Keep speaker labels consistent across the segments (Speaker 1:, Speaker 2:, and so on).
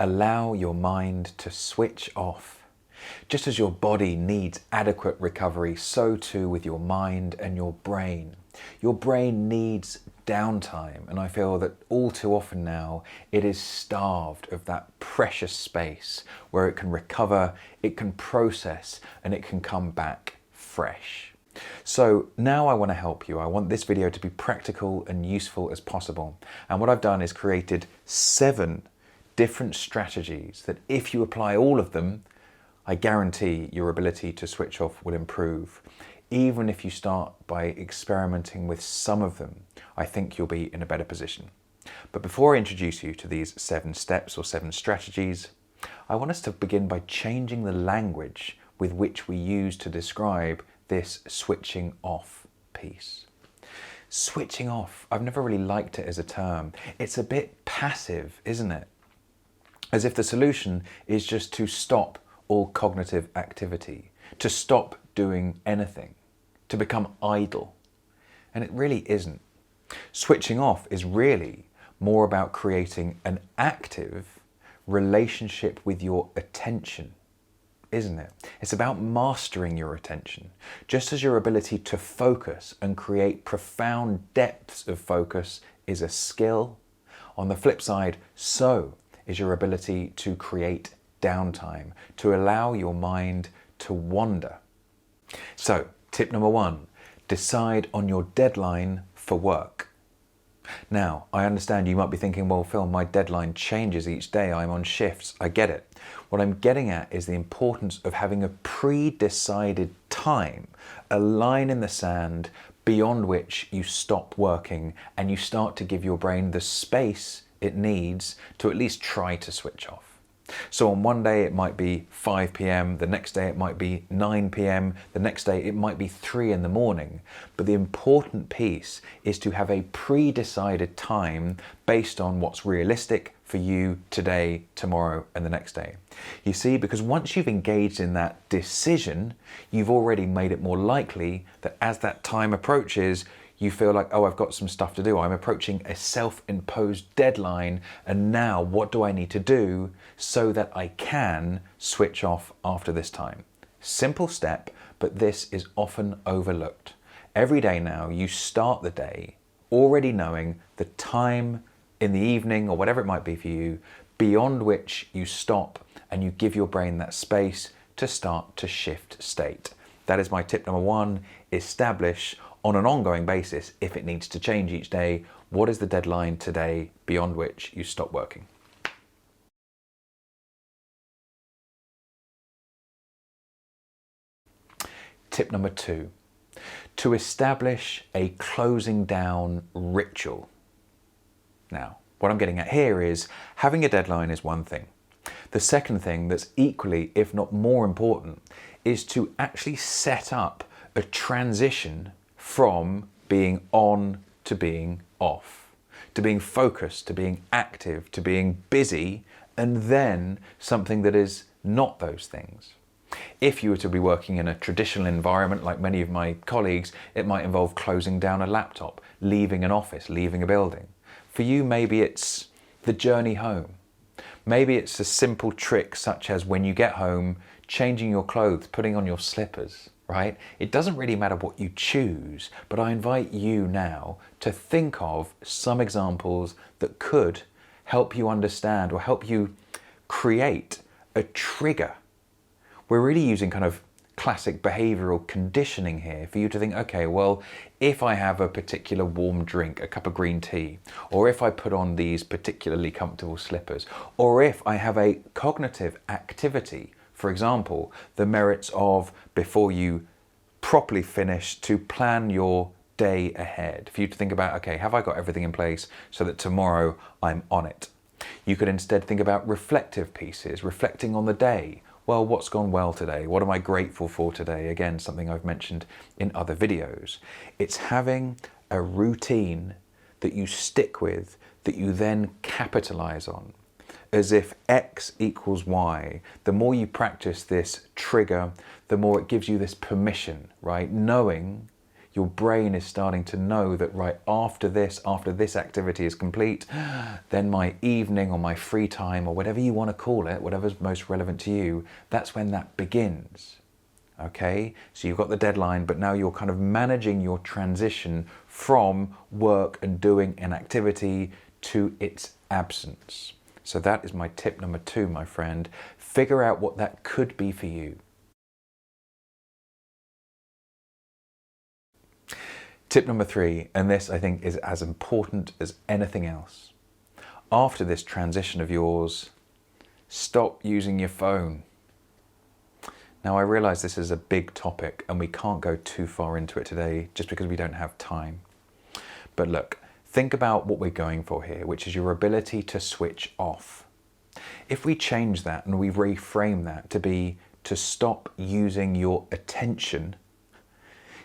Speaker 1: Allow your mind to switch off. Just as your body needs adequate recovery, so too with your mind and your brain. Your brain needs downtime, and I feel that all too often now it is starved of that precious space where it can recover, it can process, and it can come back fresh. So now I want to help you. I want this video to be practical and useful as possible. And what I've done is created 7 different strategies that if you apply all of them, I guarantee your ability to switch off will improve. Even if you start by experimenting with some of them, I think you'll be in a better position. But before I introduce you to these 7 steps or 7 strategies, I want us to begin by changing the language with which we use to describe this switching off piece. Switching off, I've never really liked it as a term. It's a bit passive, isn't it? As if the solution is just to stop all cognitive activity, to stop doing anything, to become idle. And it really isn't. Switching off is really more about creating an active relationship with your attention, isn't it? It's about mastering your attention. Just as your ability to focus and create profound depths of focus is a skill, on the flip side, so is your ability to create downtime, to allow your mind to wander. So, tip number 1, decide on your deadline for work. Now, I understand you might be thinking, well, Phil, my deadline changes each day. I'm on shifts. I get it. What I'm getting at is the importance of having a pre-decided time, a line in the sand beyond which you stop working and you start to give your brain the space it needs to at least try to switch off. So on one day it might be 5 p.m, the next day it might be 9 p.m, the next day it might be 3 in the morning. But the important piece is to have a pre-decided time based on what's realistic for you today, tomorrow, and the next day. You see, because once you've engaged in that decision, you've already made it more likely that as that time approaches, you feel like, oh, I've got some stuff to do. I'm approaching a self-imposed deadline, and now what do I need to do so that I can switch off after this time? Simple step, but this is often overlooked. Every day now, you start the day already knowing the time in the evening or whatever it might be for you, beyond which you stop and you give your brain that space to start to shift state. That is my tip number 1, establish on an ongoing basis, if it needs to change each day, what is the deadline today beyond which you stop working? Tip number 2, to establish a closing down ritual. Now, what I'm getting at here is having a deadline is one thing. The second thing that's equally, if not more important, is to actually set up a transition from being on to being off, to being focused, to being active, to being busy, and then something that is not those things. If you were to be working in a traditional environment like many of my colleagues, it might involve closing down a laptop, leaving an office, leaving a building. For you, maybe it's the journey home. Maybe it's a simple trick such as when you get home, changing your clothes, putting on your slippers, right? It doesn't really matter what you choose, but I invite you now to think of some examples that could help you understand or help you create a trigger. We're really using kind of classic behavioral conditioning here for you to think, okay, well, if I have a particular warm drink, a cup of green tea, or if I put on these particularly comfortable slippers, or if I have a cognitive activity, for example, the merits of, before you properly finish, to plan your day ahead, for you to think about, okay, have I got everything in place so that tomorrow I'm on it? You could instead think about reflective pieces, reflecting on the day. Well, what's gone well today? What am I grateful for today? Again, something I've mentioned in other videos. It's having a routine that you stick with, that you then capitalize on. As if X equals Y. The more you practice this trigger, the more it gives you this permission, right? Knowing Your brain is starting to know that, right, after this activity is complete, then my evening or my free time or whatever you want to call it, whatever's most relevant to you, that's when that begins. Okay, so you've got the deadline, but now you're kind of managing your transition from work and doing an activity to its absence. So that is my tip number 2, my friend. Figure out what that could be for you. Tip number 3, and this I think is as important as anything else. After this transition of yours, stop using your phone. Now I realise this is a big topic and we can't go too far into it today just because we don't have time. But look, think about what we're going for here, which is your ability to switch off. If we change that and we reframe that to be to stop using your attention,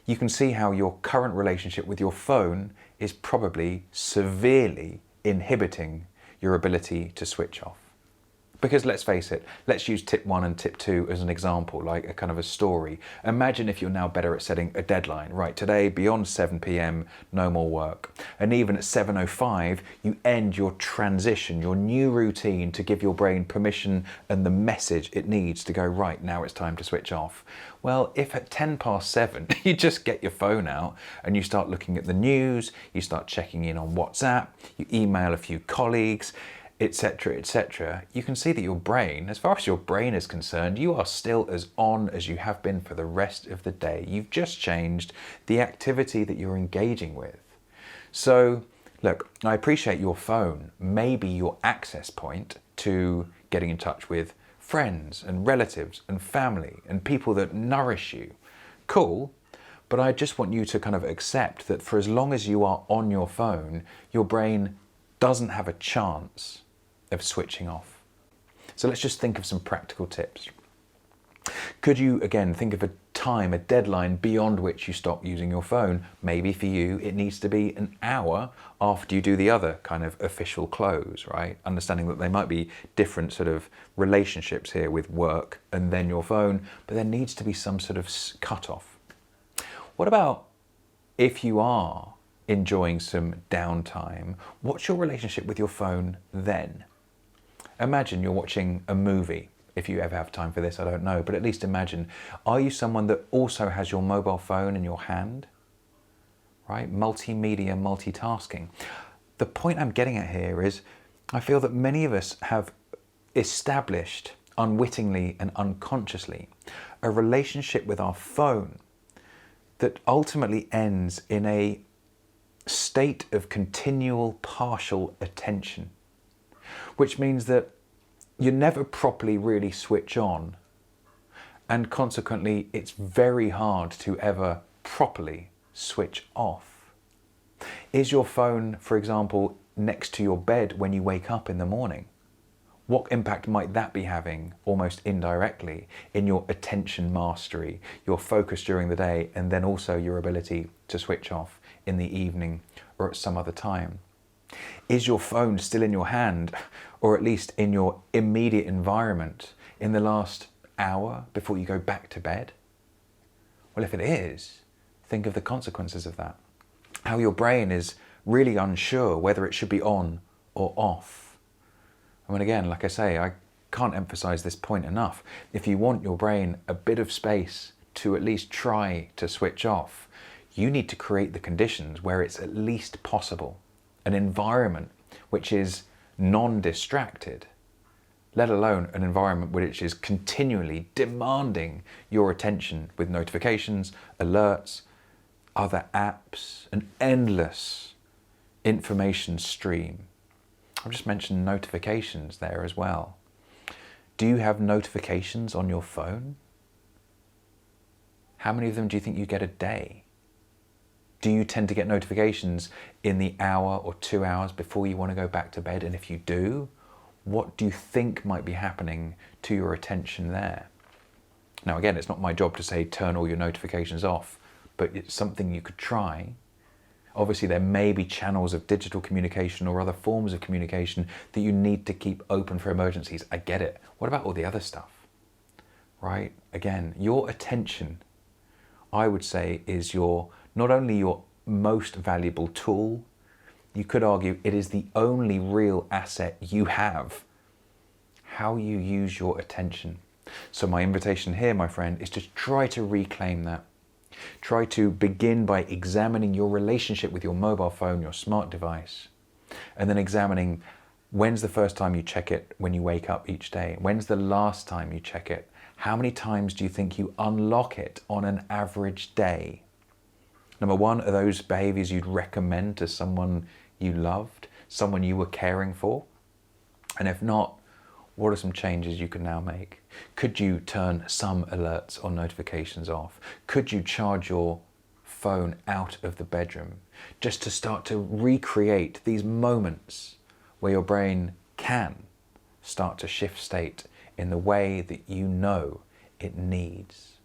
Speaker 1: you can see how your current relationship with your phone is probably severely inhibiting your ability to switch off. Because let's face it, let's use tip 1 and tip 2 as an example, like a kind of a story. Imagine if you're now better at setting a deadline. Right, today beyond 7 p.m, no more work. And even at 7:05, you end your transition, your new routine to give your brain permission and the message it needs to go, right, now it's time to switch off. Well, if at 7:10 you just get your phone out and you start looking at the news, you start checking in on WhatsApp, you email a few colleagues, etc., you can see that your brain, as far as your brain is concerned, you are still as on as you have been for the rest of the day. You've just changed the activity that you're engaging with. So, look, I appreciate your phone may be your access point to getting in touch with friends and relatives and family and people that nourish you. Cool. But I just want you to kind of accept that for as long as you are on your phone, your brain doesn't have a chance of switching off. So let's just think of some practical tips. Could you, again, think of a time, a deadline beyond which you stop using your phone? Maybe for you, it needs to be an hour after you do the other kind of official close, right? Understanding that there might be different sort of relationships here with work and then your phone, but there needs to be some sort of cutoff. What about if you are enjoying some downtime? What's your relationship with your phone then? Imagine you're watching a movie. If you ever have time for this, I don't know, but at least imagine, are you someone that also has your mobile phone in your hand? Right? Multimedia, multitasking. The point I'm getting at here is, I feel that many of us have established, unwittingly and unconsciously, a relationship with our phone that ultimately ends in a state of continual partial attention, which means that you never properly really switch on, and consequently it's very hard to ever properly switch off. Is your phone, for example, next to your bed when you wake up in the morning? What impact might that be having, almost indirectly, in your attention mastery, your focus during the day, and then also your ability to switch off in the evening or at some other time? Is your phone still in your hand, or at least in your immediate environment, in the last hour before you go back to bed? Well, if it is, think of the consequences of that. How your brain is really unsure whether it should be on or off. I mean, again, like I say, I can't emphasize this point enough. If you want your brain a bit of space to at least try to switch off, you need to create the conditions where it's at least possible. An environment which is non-distracted, let alone an environment which is continually demanding your attention with notifications, alerts, other apps, an endless information stream. I've just mentioned notifications there as well. Do you have notifications on your phone? How many of them do you think you get a day? Do you tend to get notifications in the hour or 2 hours before you want to go back to bed? And if you do, what do you think might be happening to your attention there? Now, again, it's not my job to say turn all your notifications off, but it's something you could try. Obviously, there may be channels of digital communication or other forms of communication that you need to keep open for emergencies. I get it. What about all the other stuff? Right? Again, your attention, I would say, is your not only your most valuable tool, you could argue it is the only real asset you have. How you use your attention. So my invitation here, my friend, is to try to reclaim that. Try to begin by examining your relationship with your mobile phone, your smart device, and then examining when's the first time you check it when you wake up each day? When's the last time you check it? How many times do you think you unlock it on an average day? Number one, are those behaviors you'd recommend to someone you loved, someone you were caring for? And if not, what are some changes you can now make? Could you turn some alerts or notifications off? Could you charge your phone out of the bedroom just to start to recreate these moments where your brain can start to shift state in the way that you know it needs?